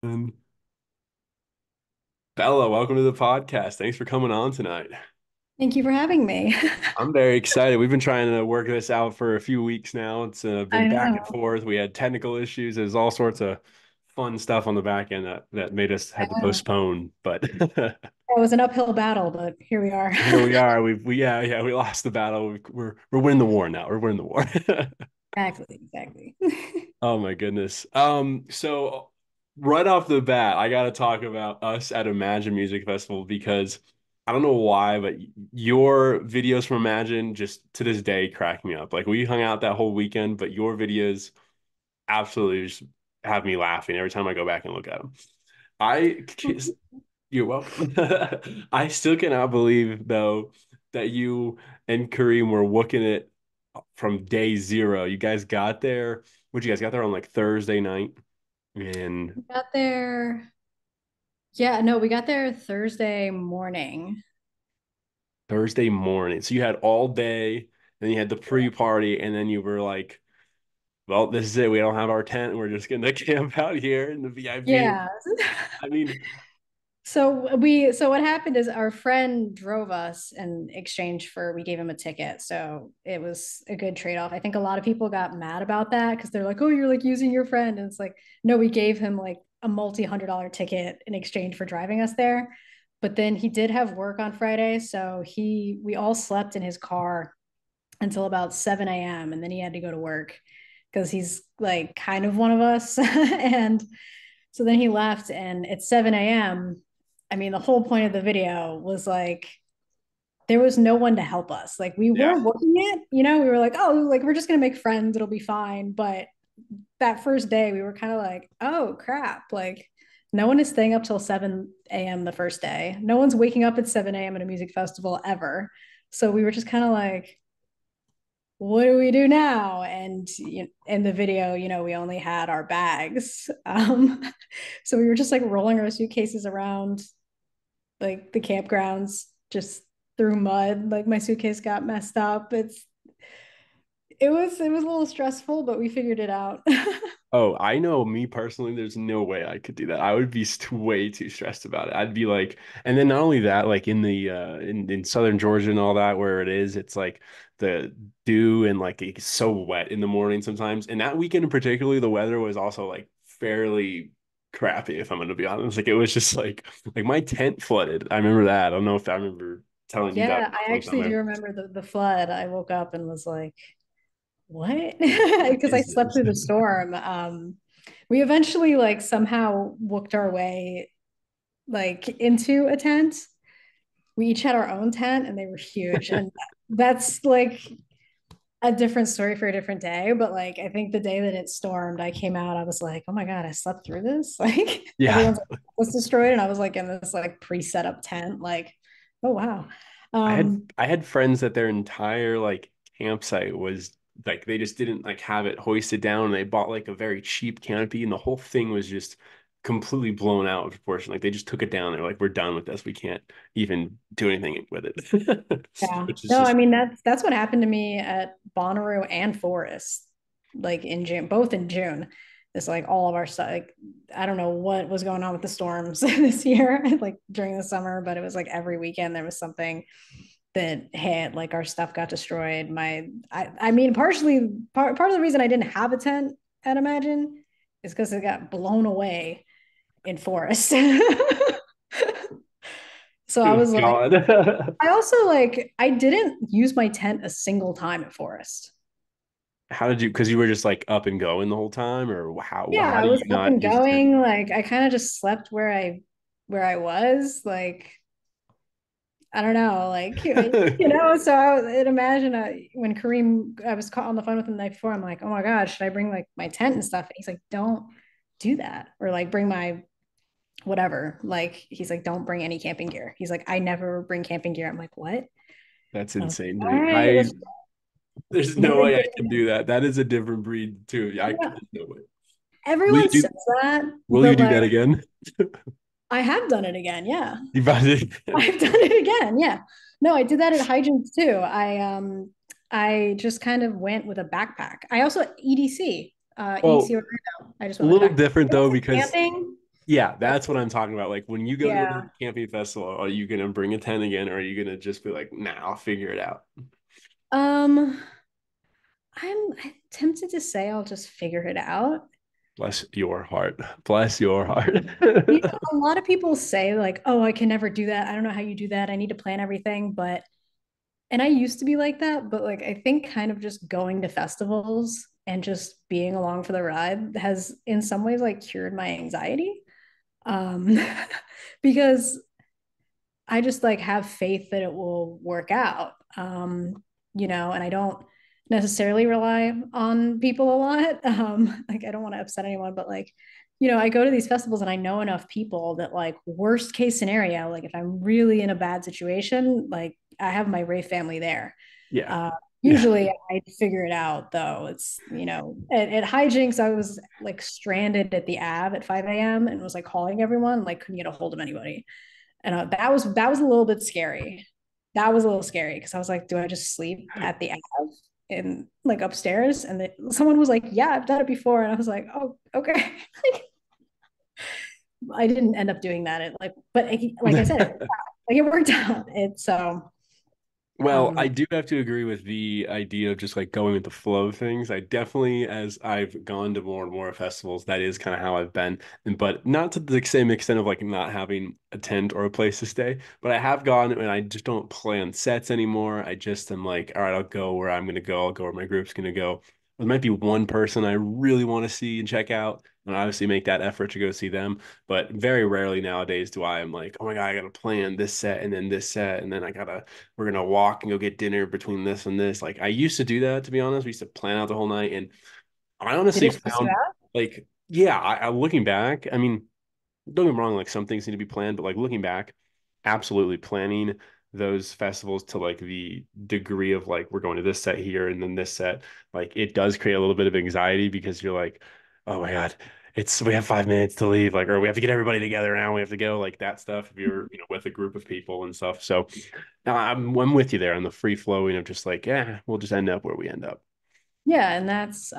And Bella, welcome to the podcast. Thanks for coming on tonight. Thank you for having me. I'm very excited. We've been trying to work this out for a few weeks now. It's been I back and know. forth. We had technical issues. There's all sorts of fun stuff on the back end that made us I had to know. postpone. But It was an uphill battle, but here we are. here we are. We lost the battle. We're winning the war now. We're winning the war. Exactly, exactly. Oh my goodness. So right off the bat, I got to talk about us at Imagine Music Festival because I don't know why, but your videos from Imagine just to this day crack me up. Like we hung out that whole weekend, but your videos absolutely just have me laughing every time I go back and look at them. I, you're welcome. I still cannot believe though that you and Kareem were wooking it from day zero. You guys got there. What you guys got there on like Thursday night and We got there. Yeah, no, we got there Thursday morning. Thursday morning. So you had all day, then you had the pre-party, and then you were like, well, this is it. We don't have our tent. We're just gonna camp out here in the VIP. Yeah. I mean, So what happened is our friend drove us in exchange for we gave him a ticket. So it was a good trade-off. I think a lot of people got mad about that because they're like, "Oh, you're like using your friend." And it's like, no, we gave him like a multi-$100 ticket in exchange for driving us there. But then he did have work on Friday, so we all slept in his car until about 7 a.m. and then he had to go to work because he's like kind of one of us. And so then he left, and at 7 a.m., I mean, the whole point of the video was like, there was no one to help us. Like, we yeah. were working it, we were like, oh, like, we're just going to make friends. It'll be fine. But that first day, we were kind of like, oh, crap. Like, no one is staying up till 7 a.m. the first day. No one's waking up at 7 a.m. at a music festival ever. So we were just kind of like, what do we do now? And in the video, we only had our bags. So we were just like rolling our suitcases around like the campgrounds, just through mud. Like my suitcase got messed up. It was a little stressful, but we figured it out. Oh, I know me personally, there's no way I could do that. I would be way too stressed about it. I'd be like, and then not only that, like in the in southern Georgia and all that where it is, it's like the dew and like it's so wet in the morning sometimes. And that weekend in particular, the weather was also like fairly crappy, if I'm gonna be honest. Like it was just like my tent flooded. I remember that. I don't know if I remember telling you that Yeah, I one actually do time. remember the flood. I woke up and was like, what? What Because I is slept this? through the storm. We eventually like somehow worked our way like into a tent. We each had our own tent and they were huge. And that's like a different story for a different day. But like, I think the day that it stormed, I came out, I was like, oh my God, I slept through this. Like, Yeah. everyone's like, was destroyed. And I was like in this like pre set up tent, like, oh wow. I had Um, I had friends that their entire like campsite was like they just didn't like have it hoisted down and they bought like a very cheap canopy and the whole thing was just completely blown out of proportion. Like they just took it down. They're like, we're done with this. We can't even do anything with it. yeah. Which is No, I just mean that's what happened to me at Bonnaroo and Forest, like in June, both in June. It's like all of our stuff. Like I don't know what was going on with the storms this year, like during the summer, but it was like every weekend there was something that hit. Like our stuff got destroyed. I mean, partially part of the reason I didn't have a tent at Imagine is because it got blown away in Forest. So I good was like, God. I also like I didn't use my tent a single time at Forest. How did you because you were just like up and going the whole time or Yeah, how I do was you up not and use a tent? going. Like I kind of just slept where I was. Like I don't know, like So I'd imagine when Kareem, I was on the phone with him the night before. I'm like, oh my god, should I bring like my tent and stuff? And he's like, don't do that, or like bring my whatever. Like he's like, don't bring any camping gear. He's like, I never bring camping gear. I'm like, what? That's I was insane to like, all me. right, I let's there's do no way I it can do that. That is a different breed too. again. There's no way. Will you Everyone says do that, will you but do like that again? I have done it again. Yeah, You about to I've done it again. Yeah. No, I did that at hydrants too. I just kind of went with a backpack. I also EDC, EDC Well, Orlando. I just a went with a little backpack. different It though wasn't because camping. Yeah, that's what I'm talking about. Like when you go to Yeah. the camping festival, are you gonna bring a tent again, or are you gonna just be like, nah, I'll figure it out? Um, I'm tempted to say I'll just figure it out. Bless your heart. Bless your heart. You know, a lot of people say like, "Oh, I can never do that. I don't know how you do that. I need to plan everything." But and I used to be like that, but like I think kind of just going to festivals and just being along for the ride has in some ways like cured my anxiety. Um because I just like have faith that it will work out. And I don't necessarily rely on people a lot. Like I don't want to upset anyone, but like, I go to these festivals and I know enough people that like worst case scenario, like if I'm really in a bad situation, like I have my Ray family there. Yeah. Uh, Yeah. Usually I figure it out though. It's, at hijinks, I was like stranded at the Ave at 5 a.m. and was like calling everyone, like couldn't get a hold of anybody. And that was a little bit scary. That was a little scary because I was like, do I just sleep at the Ave in like upstairs? And someone was like, yeah, I've done it before. And I was like, oh, okay. I didn't end up doing that. But like I said, like it worked out. It's so, Well, um, I do have to agree with the idea of just like going with the flow of things. I definitely, as I've gone to more and more festivals, that is kind of how I've been. But not to the same extent of like not having a tent or a place to stay. But I have gone and I just don't plan sets anymore. I just am like, all right, I'll go where I'm going to go. I'll go where my group's going to go. There might be one person I really want to see and check out, and obviously make that effort to go see them. But very rarely nowadays do I am like, oh my God, I got to plan this set and then this set, and then I gotta we're gonna walk and go get dinner between this and this. Like I used to do that, to be honest. We used to plan out the whole night, and I did honestly it stress you found out? like, yeah, I looking back, I mean, don't get me wrong, like some things need to be planned, but like looking back, absolutely planning those festivals to like the degree of like we're going to this set here and then this set, like it does create a little bit of anxiety because you're like, oh my God, it's we have 5 minutes to leave, like, or we have to get everybody together now. We have to go, like that stuff if you're, with a group of people and stuff. So now I'm with you there on the free flowing of just like, yeah, we'll just end up where we end up. Yeah. And that's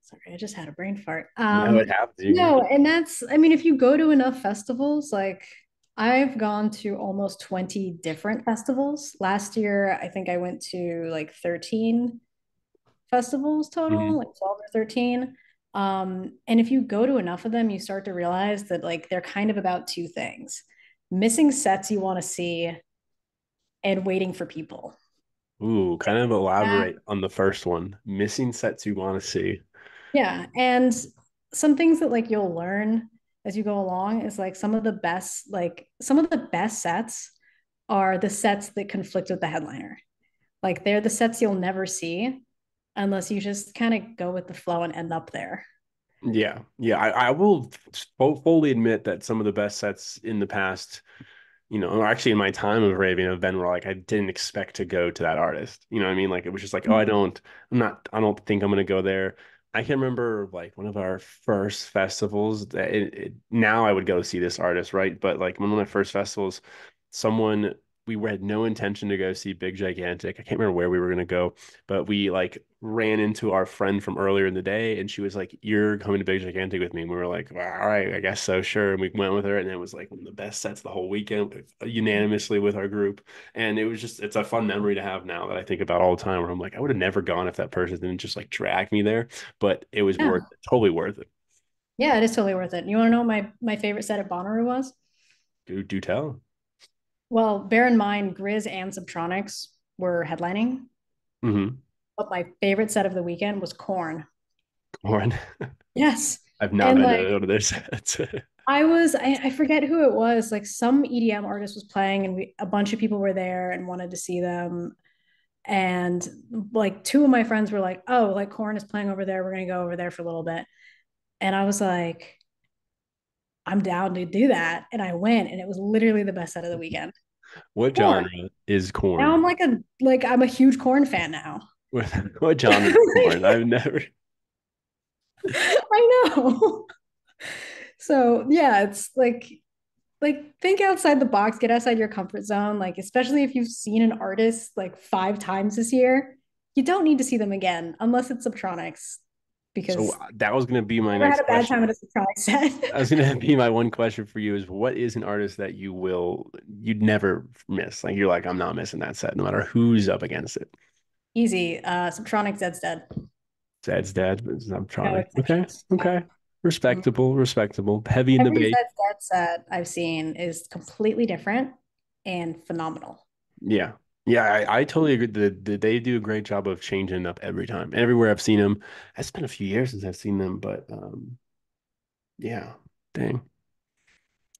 sorry, I just had a brain fart. No, it happens. You're No, good. and I mean, if you go to enough festivals, like I've gone to almost 20 different festivals. Last year, I think I went to like 13 festivals total, Mhm. like 12 or 13. And if you go to enough of them, you start to realize that like they're kind of about two things: missing sets you want to see and waiting for people. Ooh, kind of That elaborate on the first one. Missing sets you want to see. Yeah. And some things that like you'll learn as you go along is like some of the best sets are the sets that conflict with the headliner. Like they're the sets you'll never see unless you just kind of go with the flow and end up there. Yeah, yeah. I will fully admit that some of the best sets in the past, or actually in my time of raving have been where like I didn't expect to go to that artist. You know what I mean? Like it was just like, oh, I don't think I'm gonna go there. I can remember like one of our first festivals that now I would go see this artist, right? But like one of my first festivals, someone we had no intention to go see Big Gigantic. I can't remember where we were gonna go, but we like ran into our friend from earlier in the day, and she was like, "You're coming to Big Gigantic with me." And we were like, well, "All right, I guess so, sure." And we went with her, and it was like one of the best sets the whole weekend, unanimously with our group. And it's a fun memory to have now that I think about all the time. Where I'm like, I would have never gone if that person didn't just like drag me there, but it was Yeah. worth it, totally worth it. Yeah, it is totally worth it. You want to know what my favorite set at Bonnaroo was? Do tell. Well, bear in mind, Grizz and Subtronics were headlining, Mm-hmm. but my favorite set of the weekend was Corn. Warren, Yes. I've not And been like to one of their sets. I forget who it was. Like some EDM artist was playing, and a bunch of people were there and wanted to see them. And like two of my friends were like, "Oh, like Corn is playing over there. We're gonna go over there for a little bit." And I was like, "I'm down to do that." And I went, and it was literally the best set of the weekend. What Corn. genre is Now corn? I'm a huge Corn fan now. What genre is corn? I've never. I know. So yeah, it's like think outside the box, get outside your comfort zone. Like especially if you've seen an artist like 5 times this year, you don't need to see them again unless it's Subtronics. So because that was going to be I my never had next a bad time question. at a surprise set. That was going to be my one question for you is what is an artist that you'd never miss? Like you're like, I'm not missing that set, no matter who's up against it. Easy. Subtronic Zed's dead. Zed's dead, but I'm No trying. Okay. exceptions. Okay. Yeah. Respectable, respectable. Heavy in the Every bass. Zed's dead set I've seen is completely different and phenomenal. Yeah. Yeah, I totally agree. They do a great job of changing up every time. Everywhere I've seen them, it's been a few years since I've seen them, but yeah, dang.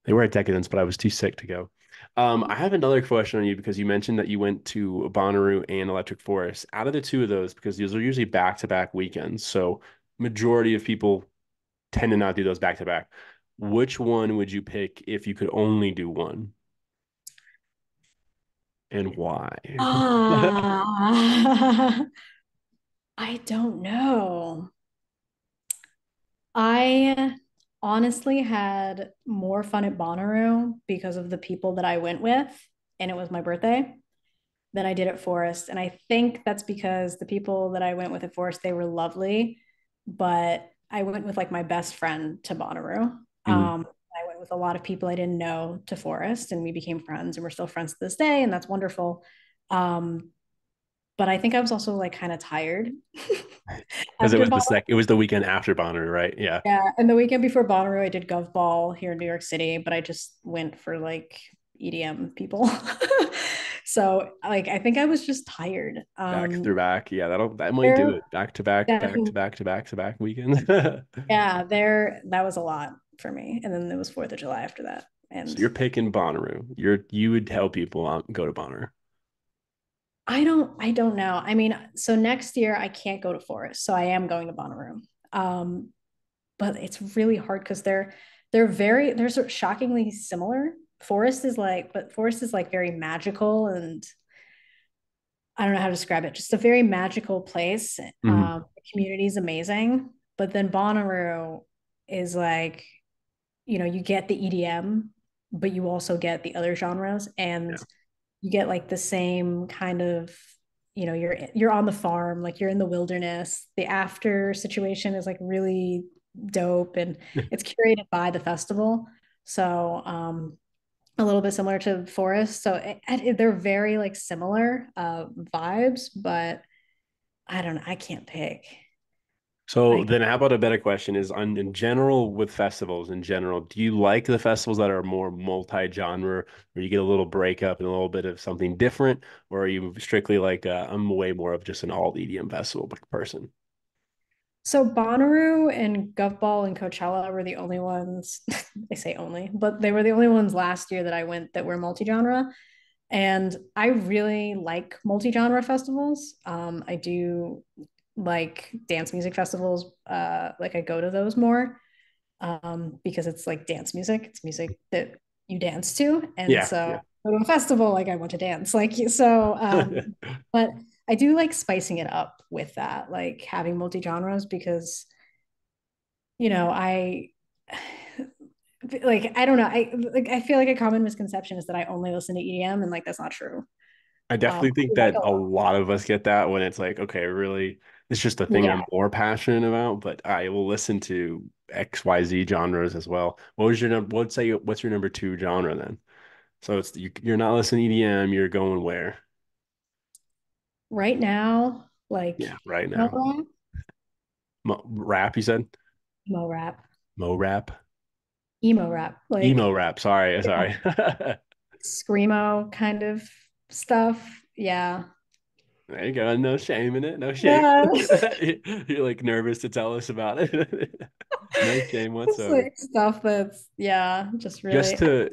They were at Decadence, but I was too sick to go. I have another question on you because you mentioned that you went to Bonnaroo and Electric Forest. Out of the two of those, because those are usually back-to-back weekends, so majority of people tend to not do those back-to-back. Which one would you pick if you could only do one, and why? Ah, I don't know. I honestly had more fun at Bonnaroo because of the people that I went with, and it was my birthday, than I did at Forest. And I think that's because the people that I went with at Forest, they were lovely, but I went with like my best friend to Bonnaroo. Mhm. I went with a lot of people I didn't know to Forest, and we became friends, and we're still friends to this day, and that's wonderful. Um, but I think I was also like kind of tired Because it after was Bonnaroo. it was the weekend after Bonnaroo, right? Yeah. Yeah, and the weekend before Bonnaroo, I did Gov Ball here in New York City, but I just went for like EDM people. So like I think I was just tired. Back through back. Yeah, that might do There it. Back to back, back to definitely, back to back to back weekends. yeah, there that was a lot for me. And then it was 4th of July after that. So And you're picking Bonnaroo. You would tell people go to Bonnaroo. I don't know. I mean, so next year I can't go to Forest, so I am going to Bonnaroo. Um, but it's really hard because they're sort of shockingly similar. Forest is like very magical, and I don't know how to describe it. Just a very magical place. Hmm. The community is amazing, but then Bonnaroo is like, you get the EDM, but you also get the other genres, and Yeah. you get like the same kind of, you're on the farm, like you're in the wilderness. The after situation is like really dope, and it's curated by the festival. So a little bit similar to Forest. So they're very like similar vibes, but I don't know. I can't pick. So I then how about a better question is on in general with festivals in general, do you like the festivals that are more multi-genre where you get a little breakup and a little bit of something different, or are you strictly like I'm way more of just an all EDM festival person? So Bonnaroo and Gov Ball and Coachella were the only ones, I say only, but they were the only ones last year that I went that were multi-genre. And I really like multi-genre festivals. I do like dance music festivals. Like I go to those more because it's like dance music. It's music that you dance to. And Yeah, so yeah. go to a festival, like I want to dance. Like so but I do like spicing it up with that, like having multi-genres because, I like I don't know. I feel like a common misconception is that I only listen to EDM, and like that's not true. I definitely I think like that a a lot. lot of us get that when it's like, okay, really, it's just a thing Yeah. I'm more passionate about, but I will listen to XYZ genres as well. What's your number two genre then? So you're not listening to EDM, you're going where? Right now, like Yeah, right emo now. rap, Rap, you said? emo rap, Mo rap? emo rap, Emo like rap. Sorry, yeah, sorry. screamo kind of stuff. Yeah. There you go. No shame in it. No shame. Yeah. You're like nervous to tell us about it. No shame It's whatsoever. like stuff that's yeah, just really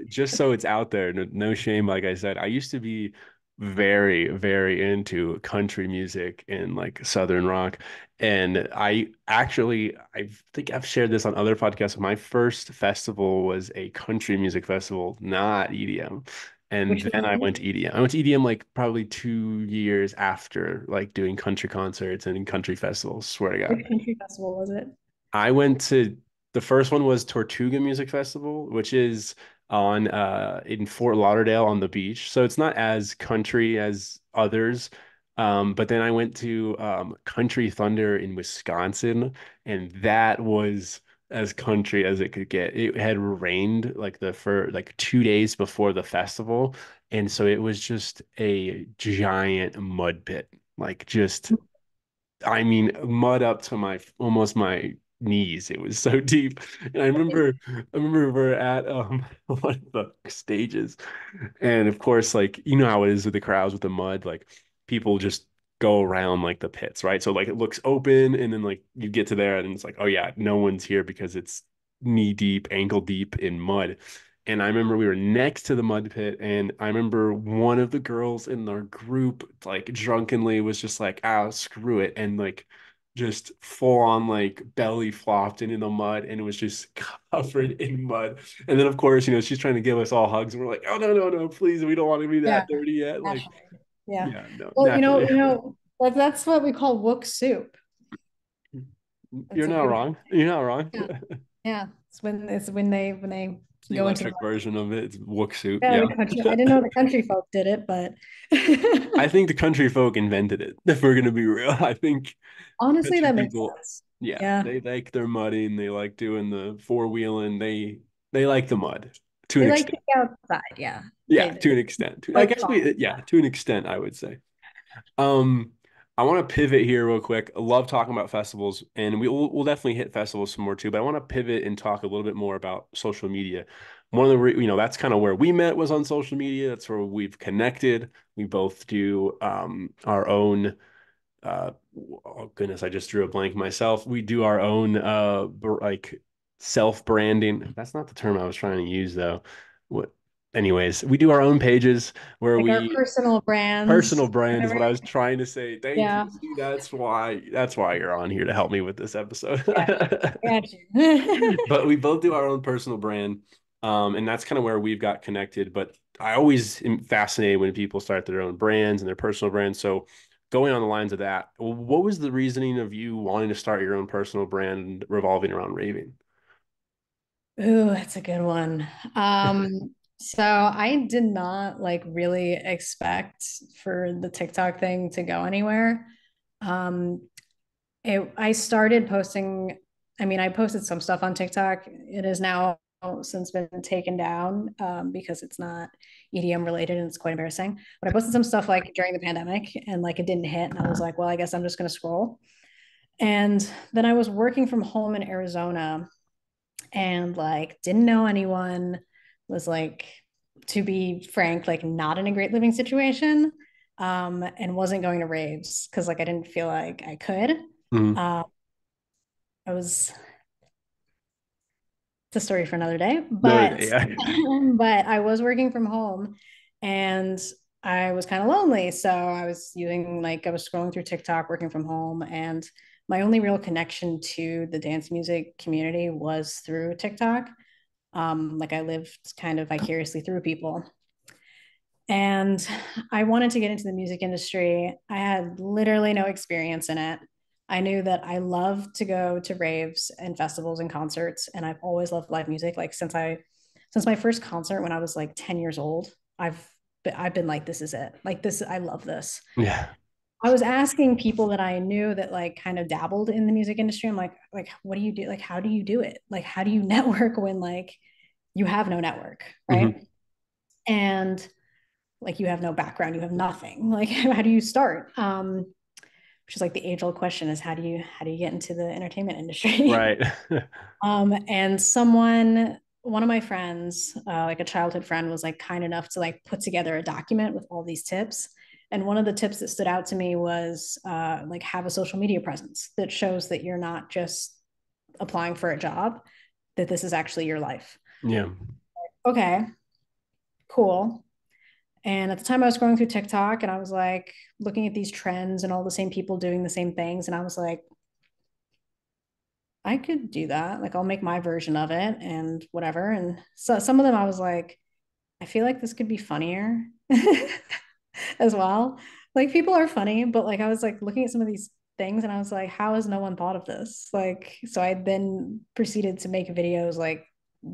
Just so it's out there, no shame. Like I said, I used to be very, very into country music and like Southern rock. And I think I've shared this on other podcasts. My first festival was a country music festival, not EDM. And which then I one? went to EDM. I went to EDM like probably 2 years after like doing country concerts and country festivals. Swear to God. Which country festival was it? I went to the first one was Tortuga Music Festival, which is on in Fort Lauderdale on the beach. So it's not as country as others. But then I went to Country Thunder in Wisconsin, and that was as country as it could get. It had rained like the for like 2 days before the festival, and so it was just a giant mud pit, like just I mean, mud up to my almost my knees. It was so deep. And I remember we're at one of the stages. And of course, like you know how it is with the crowds with the mud, like people just go around like the pits, right? So like it looks open and then like you get to there and it's like, oh yeah, no one's here because it's knee deep, ankle deep in mud. And I remember we were next to the mud pit, and I remember one of the girls in our group, like drunkenly, was just like, "Ah, screw it," and like just full on like belly flopped into the mud, and it was just covered in mud. And then of course, she's trying to give us all hugs, and we're like, "Oh no, no, no, please, we don't want to be Yeah, that dirty yet." Like, naturally. Yeah. yeah, no, Well, naturally, that's what we call wook soup. you're It's a not beautiful. wrong. You're not wrong. Yeah. Yeah. It's when they The go into the electric version of it, it's Wook soup. yeah, Yeah. the country. I didn't know the country folk did it, but I think the country folk invented it, if we're gonna be real. I think honestly, country that makes people, sense. yeah, Yeah. they like their mudding, they like doing the four wheeling, they like the mud to They an like to extent. be outside. Yeah. Yeah, They to do. an extent. I Like guess fall. yeah, to an extent, I would say. Um, I want to pivot here real quick. I love talking about festivals, and we'll definitely hit festivals some more too. But I want to pivot and talk a little bit more about social media. One of the that's kind of where we met was on social media. That's where we've connected. We both do our own oh goodness, I just drew a blank myself. We do our own like self-branding. That's not the term I was trying to use though. What anyways, we do our own pages where Like our we personal brands. personal brand is Whatever. what I was trying to say. Thank you. Yeah. See, that's why you're on here to help me with this episode. Gotcha. Gotcha. But we both do our own personal brand. And that's kind of where we've got connected. But I always am fascinated when people start their own brands and their personal brands. So going on the lines of that, what was the reasoning of you wanting to start your own personal brand revolving around raving? Ooh, that's a good one. So I did not like really expect for the TikTok thing to go anywhere. Um, I started posting, I mean, I posted some stuff on TikTok. It is now since been taken down because it's not EDM related and it's quite embarrassing. But I posted some stuff like during the pandemic and like it didn't hit. And I was like, well, I guess I'm just going to scroll. And then I was working from home in Arizona and like didn't know anyone, was like, to be frank, like not in a great living situation, and wasn't going to raves because like I didn't feel like I could. Mhm. Um, I was it's a story for another day, No, but yeah. but I was working from home and I was kind of lonely. So I was scrolling through TikTok working from home and my only real connection to the dance music community was through TikTok. Like I lived kind of vicariously through people. And I wanted to get into the music industry. I had literally no experience in it. I knew that I love to go to raves and festivals and concerts, and I've always loved live music. Like since my first concert when I was like 10 years old, I've been like, this is it. Like this, I love this. Yeah. I was asking people that I knew that like kind of dabbled in the music industry. I'm like, what do you do? Like, how do you do it? Like, how do you network when like you have no network, Hmm. right? And like you have no background, you have nothing. Like, how do you start? Which is like the age old question is how do you get into the entertainment industry? Right. And one of my friends, like a childhood friend, was like kind enough to like put together a document with all these tips. And one of the tips that stood out to me was like have a social media presence that shows that you're not just applying for a job, that this is actually your life. Yeah. Okay, cool. And at the time I was going through TikTok and I was like looking at these trends and all the same people doing the same things. And I was like, I could do that. Like I'll make my version of it and whatever. And so some of them I was like, I feel like this could be funnier as well. Like people are funny, but like I was like looking at some of these things and I was like, how has no one thought of this? Like, so I then proceeded to make videos like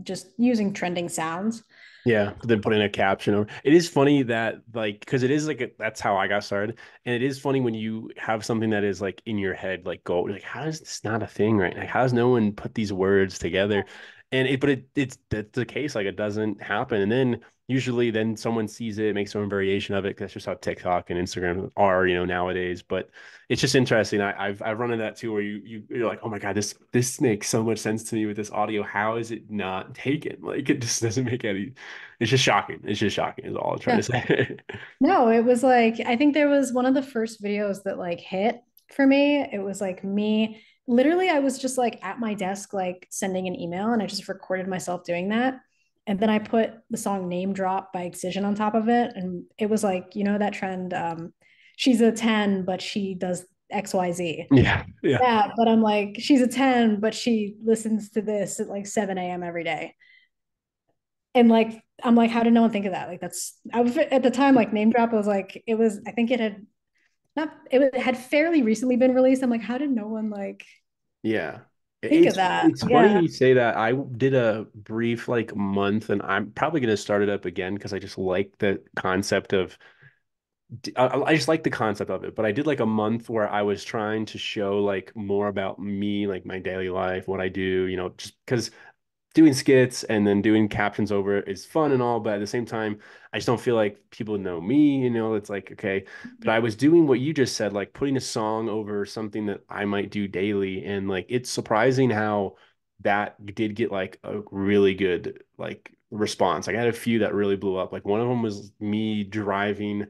just using trending sounds. Yeah, but then putting a caption over. It is funny that like because it is like that's how I got started, and it is funny when you have something that is like in your head, like go like how is this not a thing right now? How does no one put these words together? And it's that's the case, like it doesn't happen, and then usually then someone sees it, makes their own variation of it. 'Cause that's just how TikTok and Instagram are, nowadays. But it's just interesting. I've run into that too, where you're like, oh my God, this makes so much sense to me with this audio. How is it not taken? Like it just doesn't make any. It's just shocking. It's just shocking, is all I'm trying Yeah. to say. No, it was like I think there was one of the first videos that like hit for me. It was like me literally I was just like at my desk like sending an email and I just recorded myself doing that. And then I put the song Name Drop by Excision on top of it and it was like, that trend she's a 10 but she does XYZ. Yeah, yeah, Yeah, but I'm like she's a 10 but she listens to this at like 7 a.m. every day. And like I'm like, how did no one think of that? Like that's I was at the time like Name Drop was like it was I think it had not it had fairly recently been released. I'm like, how did no one like yeah. think of It's that? it's funny Yeah. you say that. I did a brief like month, and I'm probably gonna start it up again because I just like the concept of. I just like the concept of it, but I did like a month where I was trying to show like more about me, like my daily life, what I do, just because doing skits and then doing captions over it is fun and all, but at the same time, I just don't feel like people know me, it's like, okay. But I was doing what you just said, like putting a song over something that I might do daily. And like it's surprising how that did get like a really good like response. Like I had a few that really blew up. Like one of them was me driving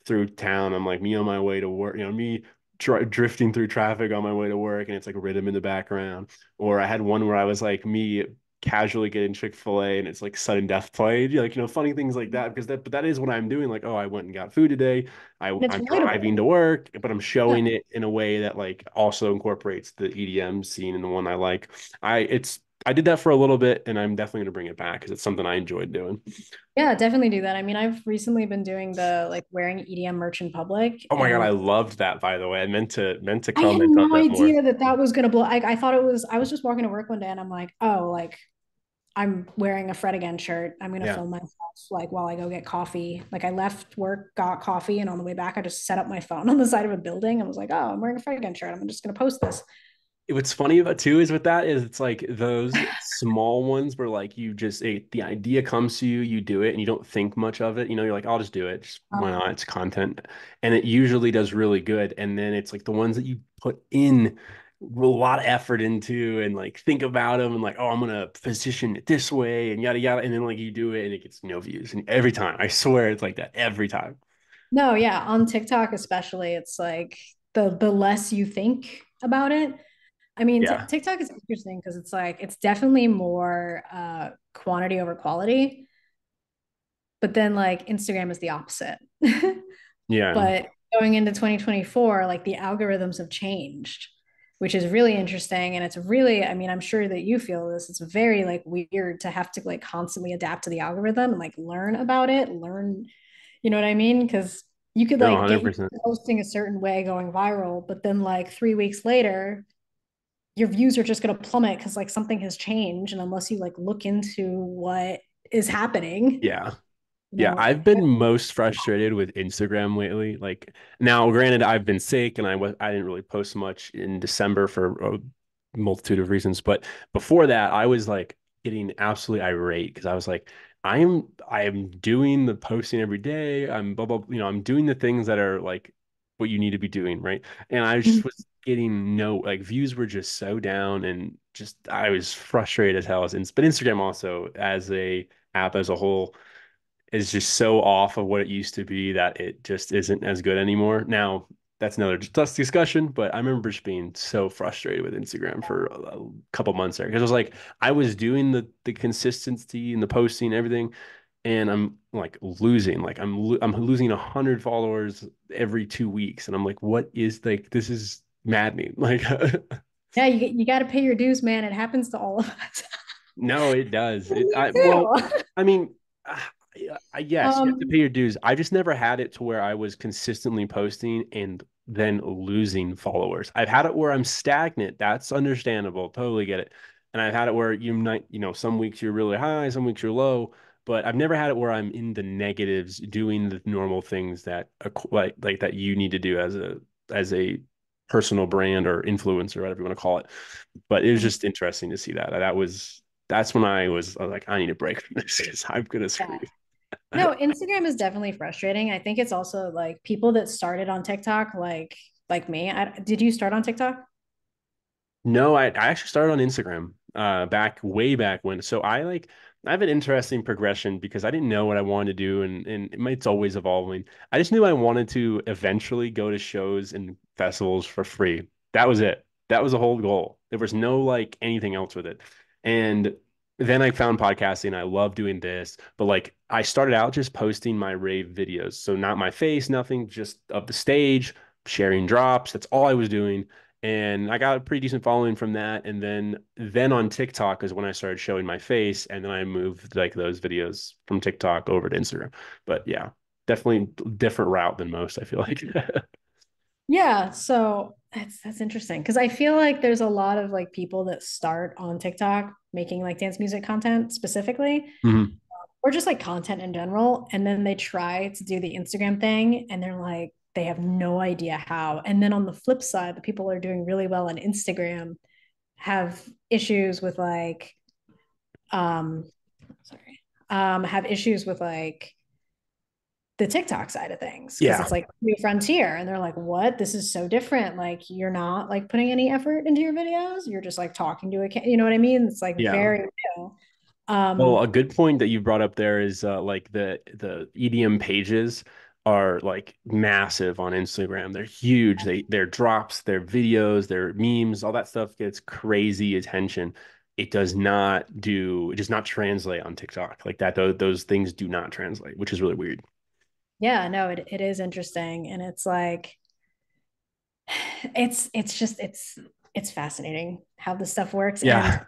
through town. I'm like me on my way to work, me drifting through traffic on my way to work, and it's like a rhythm in the background. Or I had one where I was like me casually getting Chick-fil-A and it's like sudden death played, like, funny things like that, because but that is what I'm doing. Like, oh, I went and got food today. And it's I'm driving relatable. to work, but I'm Yeah. showing it in a way that like also incorporates the EDM scene and the one I like. I did that for a little bit and I'm definitely going to bring it back because it's something I enjoyed doing. Yeah, definitely do that. I mean, I've recently been doing the like wearing EDM merch in public Oh my God, I and loved that, by the way. I meant to I had comment on no that more. idea that that was gonna blow. I thought it was. I was just walking to work one day, and I'm like, oh, like I'm wearing a Fred Again shirt. I'm gonna Yeah. film myself like while I go get coffee. Like I left work, got coffee, and on the way back, I just set up my phone on the side of a building and was like, oh, I'm wearing a Fred Again shirt. I'm just gonna post this. What's funny about too is with that is it's like those small ones where like the idea comes to you, you do it, and you don't think much of it. You're like, I'll just do it. Just why Um, not? It's content, and it usually does really good. And then it's like the ones that you put in a lot of effort into and like think about them and like, oh, I'm gonna position it this way and yada yada, and then like you do it and it gets no views. And every time, I swear, it's like that every time. no, yeah, on TikTok especially, it's like the less you think about it. I mean, Yeah, TikTok is interesting because it's like it's definitely more quantity over quality, but then like Instagram is the opposite. yeah, But going into 2024, like the algorithms have changed, which is really interesting. And it's really, I mean, I'm sure that you feel this. It's very like weird to have to like constantly adapt to the algorithm and like learn about it, learn, you know what I mean? Because you could no, like get 100%. used to posting a certain way going viral, but then like 3 weeks later, your views are just going to plummet because like something has changed. And unless you like look into what is happening, Yeah. you Yeah, know, I've been most frustrated with Instagram lately. Like now, granted, I've been sick and I didn't really post much in December for a multitude of reasons. But before that, I was like getting absolutely irate because I was like, I am doing the posting every day. I'm blah blah, I'm doing the things that are like what you need to be doing, right? And I just was getting no like views were just so down and just I was frustrated as hell. But Instagram also as a app as a whole is just so off of what it used to be that it just isn't as good anymore. Now, that's another just discussion, but I remember just being so frustrated with Instagram for a couple months there because I was like, I was doing the consistency and the posting and everything, and I'm like losing, like I'm losing 100 followers every 2 weeks, and I'm like, what is like this is maddening. Like, yeah, you got to pay your dues, man. It happens to all of us. no, it does. Me Well, too. I mean, yes, you have to pay Um, your dues. I just never had it to where I was consistently posting and then losing followers. I've had it where I'm stagnant. That's understandable. Totally get it. and I've had it where you might, some weeks you're really high, some weeks you're low, but I've never had it where I'm in the negatives doing the normal things that like that you need to do as a personal brand or influencer, whatever you want to call it. But it was just interesting to see that. That's when I was like, I need a break from this because I'm gonna Yeah. scream. No, Instagram is definitely frustrating. I think it's also like people that started on TikTok, like me. Did you start on TikTok? No, I actually started on Instagram back way back when. So I have an interesting progression because I didn't know what I wanted to do and it's always evolving. I just knew I wanted to eventually go to shows and festivals for free. That was it. That was the whole goal. There was no like anything else with it. And then I found podcasting. I love doing this, but like I started out just posting my rave videos. So not my face, nothing, just of the stage, sharing drops. That's all I was doing, and I got a pretty decent following from that. And then on TikTok is when I started showing my face, and then I moved like those videos from TikTok over to Instagram. But yeah, definitely different route than most, I feel like. Yeah, so that's interesting because I feel like there's a lot of like people that start on TikTok making like dance music content specifically, Mhm. or just like content in general, and then they try to do the Instagram thing and they're like they have no idea how. And then on the flip side, the people are doing really well on Instagram have issues with like um sorry have issues with like the TikTok side of things because Yeah. it's like new frontier and they're like, what? This is so different. Like you're not like putting any effort into your videos. You're just like talking to a you know what I mean? It's like Yeah. very real. Well, Um, a good point that you brought up there is like the EDM pages are like massive on Instagram. They're huge. Their drops, their videos, their memes, all that stuff gets crazy attention. It does not translate on TikTok. Like that, those things do not translate, which is really weird. yeah, no, it is interesting. And it's like it's just it's fascinating how this stuff works. And Yeah.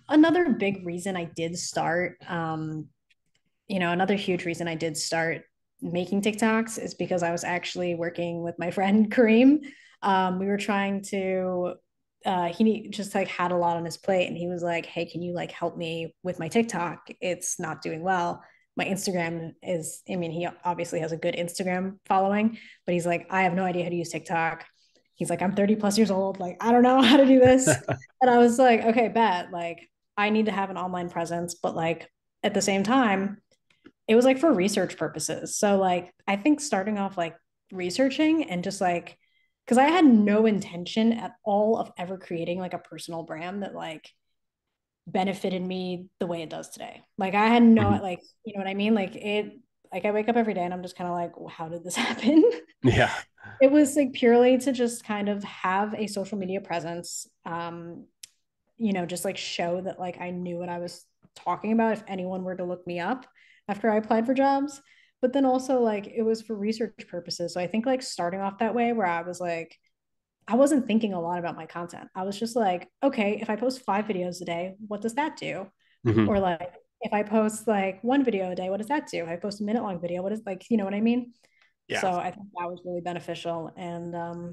another big reason I did start another huge reason I did start making TikToks is because I was actually working with my friend Kareem. We were trying to, he just like had a lot on his plate and he was like, hey, can you like help me with my TikTok? It's not doing well. My Instagram is, I mean, he obviously has a good Instagram following, but he's like, I have no idea how to use TikTok. He's like, I'm 30 plus years old. Like, I don't know how to do this. And I was like, okay, bet. Like, I need to have an online presence, but like at the same time, it was like for research purposes. So like I think starting off like researching and just like because I had no intention at all of ever creating like a personal brand that like benefited me the way it does today. Like I had no Mhm. like you know what I mean? Like I wake up every day and I'm just kind of like, well, how did this happen? Yeah. It was like purely to just kind of have a social media presence. Just like show that like I knew what I was talking about if anyone were to look me up after I applied for jobs. But then also like it was for research purposes. So I think like starting off that way where I was like, I wasn't thinking a lot about my content. I was just like, okay, if I post 5 videos a day, what does that do? Mhm. Or like if I post like one video a day, what does that do? If I post a minute long video, what is like, you know what I mean? Yeah. So I think that was really beneficial. And yeah,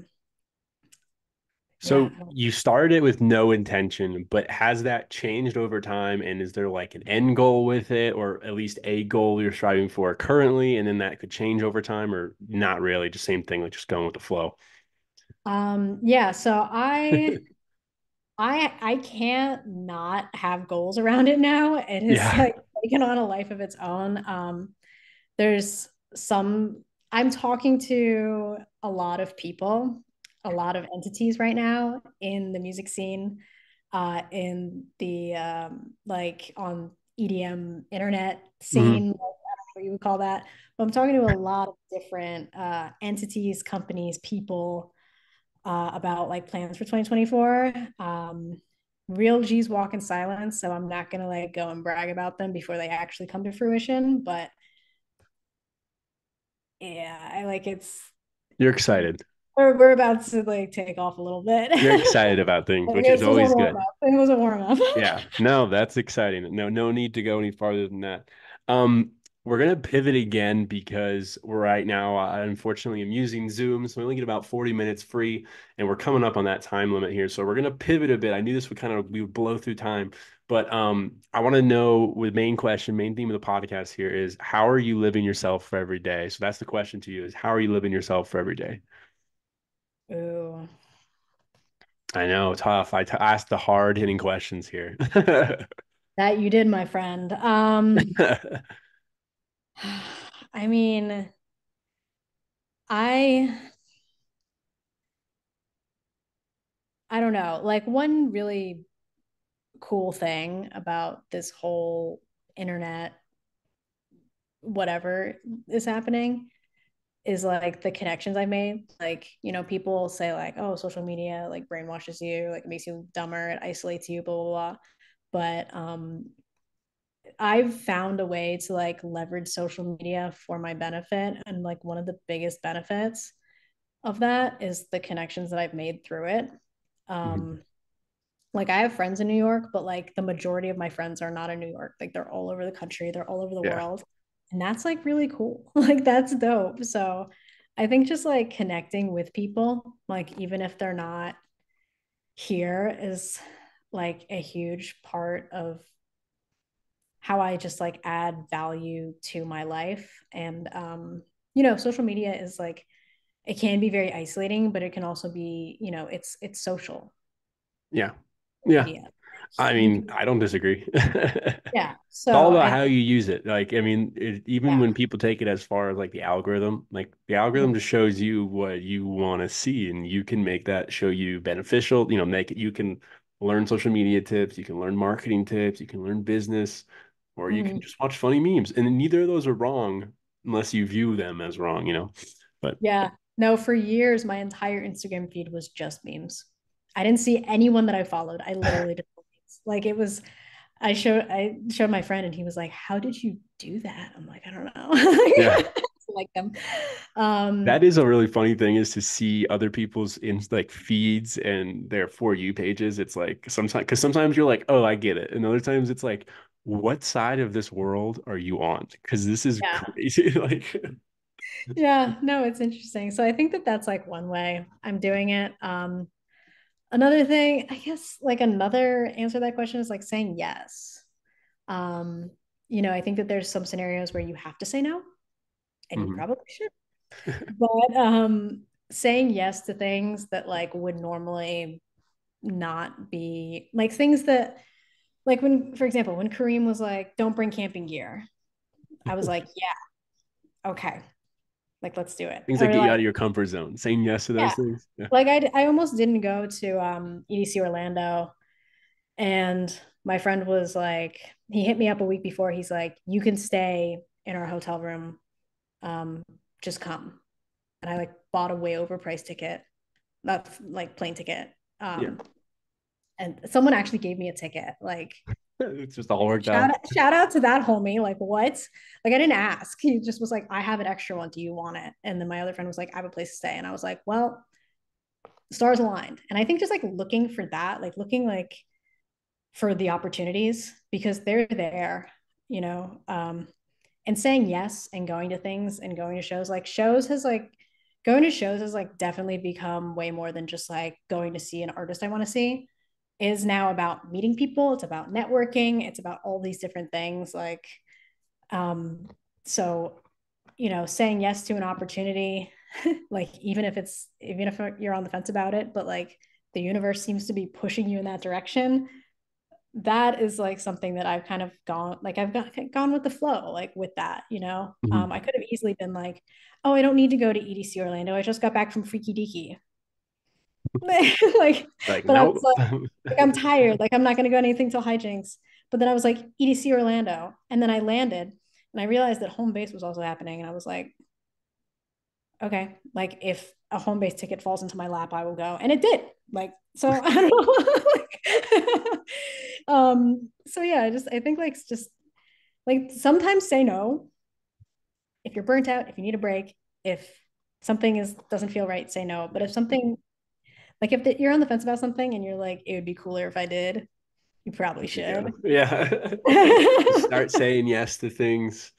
So you started it with no intention, but has that changed over time? And is there like an end goal with it, or at least a goal you're striving for currently, and then that could change over time, or not really, just same thing, like just going with the flow? yeah, so I can't not have goals around it now. It has Yeah. like taken on a life of its own. There's some I'm talking to a lot of people, a lot of entities right now in the music scene, in the like on EDM internet Mhm. scene, like, I don't know what you would call that. But I'm talking to a lot of different entities, companies, people about like plans for 2024. Real G's walk in silence, so I'm not gonna like go and brag about them before they actually come to fruition. But yeah, I like You're excited. we're about to like take off a little bit. You're excited about things, which is This was a always warm good. up. It was a warm up. Yeah. No, that's exciting. No need to go any farther than that. Um, We're gonna pivot again because we're right now, unfortunately, I'm using Zoom, so we only get about 40 minutes free, and we're coming up on that time limit here. So we're gonna pivot a bit. I knew this would we would blow through time, but I want to know with main question, main theme of the podcast here is how are you living yourself for every day? So that's the question to you: is how are you living yourself for every day? Ooh, I know, tough. Asked the hard hitting questions here. that you did, my friend. I mean, I I don't know. Like one really cool thing about this whole internet whatever is happening is like the connections I made. Like, people say like, oh, social media like brainwashes you, like it makes you dumber, it isolates you, blah blah blah. But I've found a way to like leverage social media for my benefit. And like one of the biggest benefits of that is the connections that I've made through it. Mhm. Um, like I have friends in New York, but like the majority of my friends are not in New York. Like they're all over the country, they're all over the Yeah. world. And that's like really cool. Like that's dope. So I think just like connecting with people, like even if they're not here, is like a huge part of how I just like add value to my life. And social media is like it can be very isolating, but it can also be, it's social Yeah. Yeah. media. Like I you mean, can, I don't disagree. yeah. It's all So about I how think, you use it. Like, I mean, even yeah. when people take it as far as like the algorithm just shows you what you want to see, and you can make that show you beneficial. Make it, you can learn social media tips, you can learn marketing tips, you can learn business, or you can Mhm. just watch funny memes. And neither of those are wrong unless you view them as wrong. But Yeah. No, for years, my entire Instagram feed was just memes. I didn't see anyone that I followed. I literally just like it was. I showed my friend, and he was like, "How did you do that?" I'm like, "I don't know." yeah. I like them. That Um, is a really funny thing is to see other people's in like feeds and their For You pages. It's like because sometimes you're like, oh, I get it. And other times it's like, what side of this world are you on? Because this is yeah, crazy. Like, yeah. No, it's interesting. So I think that that's like one way I'm doing it. Another thing, I guess, like another answer to that question is like saying yes. Um, I think that there's some scenarios where you have to say no, and you mhm. probably should. But saying yes to things that like would normally not be like things that like when, for example, when Kareem was like, "Don't bring camping gear," I was like, "Yeah, okay, like let's do it." Things that Or get you like, out of your comfort zone. Saying yes to those yeah, things. Yeah. like I almost didn't go to EDC Orlando, and my friend was like, he hit me up a week before. He's like, "You can stay in our hotel room, um, just come." And I like bought a way overpriced ticket, not like plane ticket. Yeah. Um, and someone actually gave me a ticket. Like It's just all worked shout out. out, shout out to that homie. Like what? Like I didn't ask. He just was like, I have an extra one. Do you want it? And then my other friend was like, I have a place to stay. And I was like, well, stars aligned. And I think just like looking for that, like looking like for the opportunities because they're there, you know. And saying yes and going to things and going to shows, like shows has like going to shows has like definitely become way more than just like going to see an artist I want to see. Is now about meeting people, it's about networking, it's about all these different things. Like um so saying yes to an opportunity, like even if you're on the fence about it, but like the universe seems to be pushing you in that direction, that is like something that I've kind of gone like gone with the flow, like with that. Mhm. I could have easily been like, oh, I don't need to go to EDC Orlando, I just got back from Freaky Deaky. Like, Like, but I was nope. like I'm tired, like I'm not going to go anything till hijinks. But then I was like EDC Orlando, and then I landed and I realized that home base was also happening, and I was like, okay, like if a home base ticket falls into my lap, I will go, and it did. Like, so I don't know. So yeah, I think like it's just like sometimes say no if you're burnt out, if you need a break, if something is doesn't feel right, say no. But if something like if you're on the fence about something and you're like, it would be cooler if I did, you probably There you should. go. Yeah. Just start saying yes to things.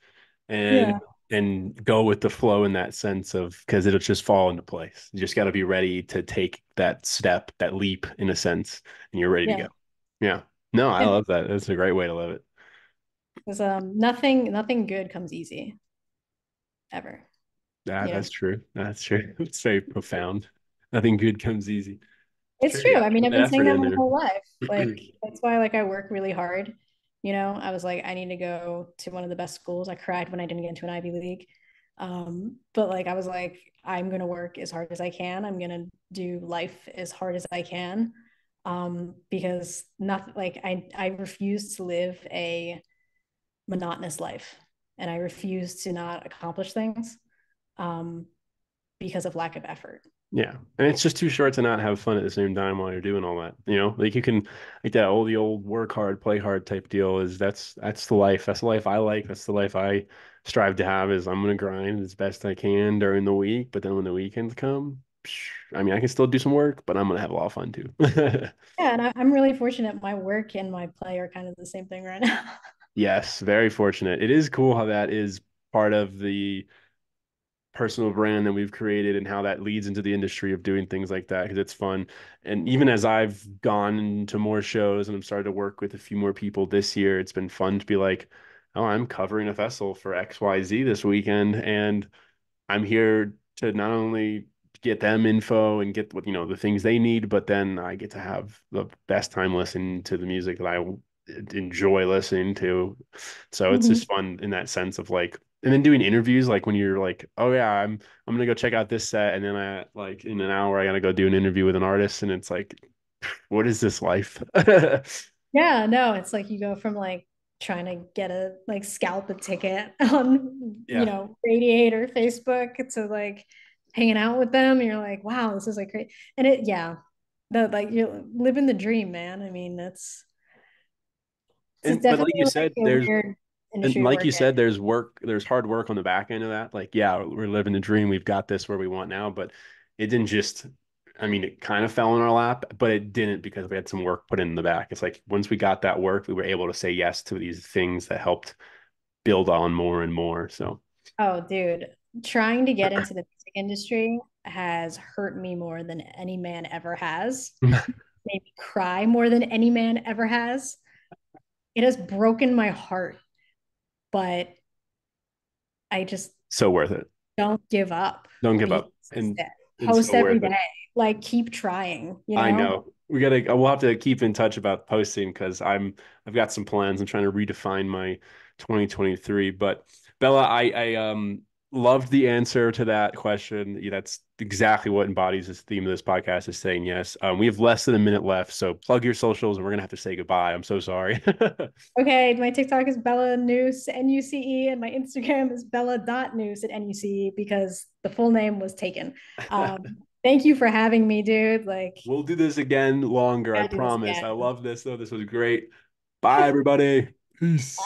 and Yeah. go with the flow in that sense of because it'll just fall into place. You just got to be ready to take that step, that leap in a sense, and you're ready to Yeah. go. Yeah. No, I Yeah. love that. That's a great way to live it. Because nothing good comes easy ever. Yeah, You know, that's true. That's true. It's very profound. Nothing good comes easy. it's Sure, you true. got I to mean, put I've the been saying effort that in my there. whole life. Like, that's why like I work really hard. You know, I was like, I need to go to one of the best schools. I cried when I didn't get into an Ivy League. But like I was like, I'm gonna work as hard as I can. I'm gonna do life as hard as I can. Because nothing like I refuse to live a monotonous life and I refuse to not accomplish things um because of lack of effort. Yeah. And it's just too short to not have fun at the same time while you're doing all that. You know, like you can like that old work hard, play hard type deal is that's the life. That's the life I like. That's the life I strive to have is I'm gonna grind as best I can during the week, but then when the weekends come, I mean I can still do some work, but I'm gonna have a lot of fun too. Yeah, and I'm really fortunate. My work and my play are kind of the same thing right now. Yes, very fortunate. It is cool how that is part of the personal brand that we've created and how that leads into the industry of doing things like that because it's fun. And even as I've gone to more shows and I'm started to work with a few more people this year, it's been fun to be like, oh, I'm covering a festival for XYZ this weekend and I'm here to not only get them info and get what, the things they need, but then I get to have the best time listening to the music that I enjoy listening to. So it's Mhm. just fun in that sense of like, and then doing interviews, like when you're like, oh yeah, I'm gonna go check out this set, and then I like in an hour I gotta go do an interview with an artist, and it's like, what is this life? Yeah, no, it's like you go from like trying to get a like scalp a ticket on, Yeah. Radiate or Facebook to like hanging out with them. And you're like, wow, this is like great. And yeah, like you're living the dream, man. I mean, it's And but like definitely you like said, a weird and industry to like you work in. said, there's work, there's hard work on the back end of that. Like, yeah, we're living the dream. We've got this where we want now, but it didn't just, I mean, it kind of fell in our lap, but it didn't because we had some work put in the back. It's like once we got that work, we were able to say yes to these things that helped build on more and more. So, Oh, dude, trying to get into the music industry has hurt me more than any man ever has. Made me cry more than any man ever has. It has broken my heart, but I just so worth it. don't give up. Don't give Be up. consistent. And Post so every worth it. day. Like keep trying, I know. We'll have to keep in touch about posting because I've got some plans. I'm trying to redefine my 2023. But Bella, I loved the answer to that question. Yeah, that's exactly what embodies this theme of this podcast is saying yes. We have less than a minute left, so plug your socials and we're gonna have to say goodbye. I'm so sorry. Okay, my TikTok is Bella Nuce, Nuce, and my Instagram is Bella.Nuce at Nuce because the full name was taken. Thank you for having me, dude. Like, We'll do this again longer, I gotta do this promise. I again. love this though. This was great. Bye, everybody. Peace.